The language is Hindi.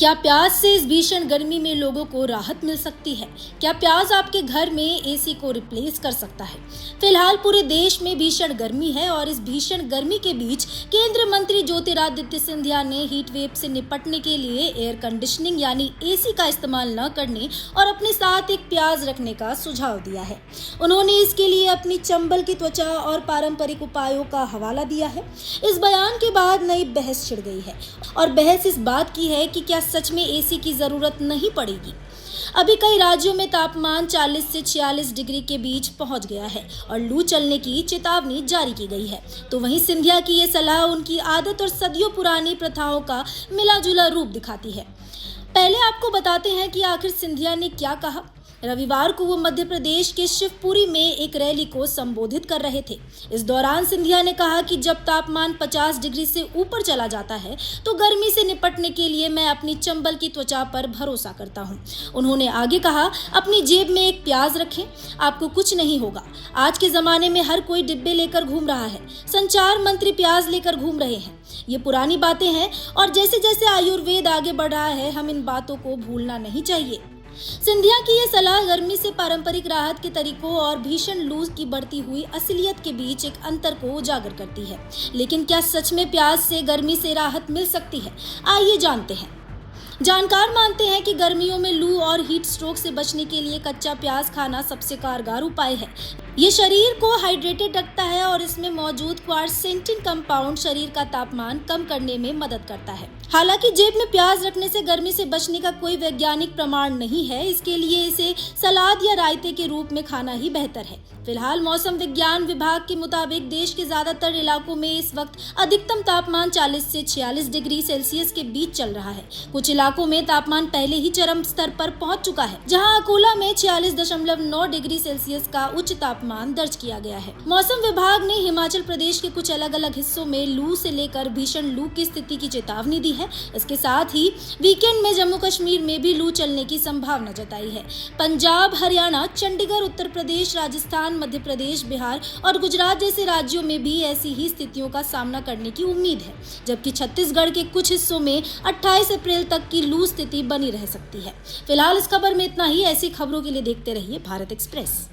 क्या प्याज से इस भीषण गर्मी में लोगों को राहत मिल सकती है? क्या प्याज आपके घर में एसी को रिप्लेस कर सकता है? फिलहाल पूरे देश में भीषण गर्मी है और इस भीषण गर्मी के बीच केंद्रीय मंत्री ज्योतिरादित्य सिंधिया ने हीट वेव से निपटने के लिए एयर कंडीशनिंग यानी एसी का इस्तेमाल न करने और अपने साथ एक प्याज रखने का सुझाव दिया है। उन्होंने इसके लिए अपनी चंबल की त्वचा और पारंपरिक उपायों का हवाला दिया है। इस बयान के बाद नई बहस छिड़ गई है और बहस इस बात की है कि क्या सच में एसी की जरूरत नहीं पड़ेगी। अभी कई राज्यों में तापमान 40 से 46 डिग्री के बीच पहुंच गया है और लू चलने की चेतावनी जारी की गई है। तो वहीं सिंधिया की ये सलाह उनकी आदत और सदियों पुरानी प्रथाओं का मिला-जुला रूप दिखाती है। पहले आपको बताते हैं कि आखिर सिंधिया ने क्या कहा। रविवार को वो मध्य प्रदेश के शिवपुरी में एक रैली को संबोधित कर रहे थे। इस दौरान सिंधिया ने कहा कि जब तापमान 50 डिग्री से ऊपर चला जाता है तो गर्मी से निपटने के लिए मैं अपनी चंबल की त्वचा पर भरोसा करता हूं। उन्होंने आगे कहा, अपनी जेब में एक प्याज रखें, आपको कुछ नहीं होगा। आज के जमाने में हर कोई डिब्बे लेकर घूम रहा है, संचार मंत्री प्याज लेकर घूम रहे हैं। ये पुरानी बातें हैं और जैसे जैसे आयुर्वेद आगे बढ़ रहा है हम इन बातों को भूलना नहीं चाहिए। सिंधिया की ये सलाह गर्मी से पारंपरिक राहत के तरीकों और भीषण लू की बढ़ती हुई असलियत के बीच एक अंतर को उजागर करती है। लेकिन क्या सच में प्याज से गर्मी से राहत मिल सकती है? आइए जानते हैं। जानकार मानते हैं कि गर्मियों में लू और हीट स्ट्रोक से बचने के लिए कच्चा प्याज खाना सबसे कारगर उपाय है। ये शरीर को हाइड्रेटेड रखता है और इसमें मौजूद क्वारसेंटिन कंपाउंड शरीर का तापमान कम करने में मदद करता है। हालांकि जेब में प्याज रखने से गर्मी से बचने का कोई वैज्ञानिक प्रमाण नहीं है। इसके लिए इसे सलाद या रायते के रूप में खाना ही बेहतर है। फिलहाल मौसम विज्ञान विभाग के मुताबिक देश के ज्यादातर इलाकों में इस वक्त अधिकतम तापमान 40 से 46 डिग्री सेल्सियस के बीच चल रहा है। कुछ इलाकों में तापमान पहले ही चरम स्तर पर पहुंच चुका है, जहां अकोला में 46.9 डिग्री सेल्सियस का उच्च तापमान दर्ज किया गया है। मौसम विभाग ने हिमाचल प्रदेश के कुछ अलग अलग हिस्सों में लू से लेकर भीषण लू की स्थिति की चेतावनी दी है। इसके साथ ही वीकेंड में जम्मू कश्मीर में भी लू चलने की संभावना जताई है। पंजाब, हरियाणा, चंडीगढ़, उत्तर प्रदेश, राजस्थान, मध्य प्रदेश, बिहार और गुजरात जैसे राज्यों में भी ऐसी ही स्थितियों का सामना करने की उम्मीद है, जबकि छत्तीसगढ़ के कुछ हिस्सों में 28 अप्रैल तक की लू स्थिति बनी रह सकती है। फिलहाल इस खबर में इतना ही। ऐसी खबरों के लिए देखते रहिए भारत एक्सप्रेस।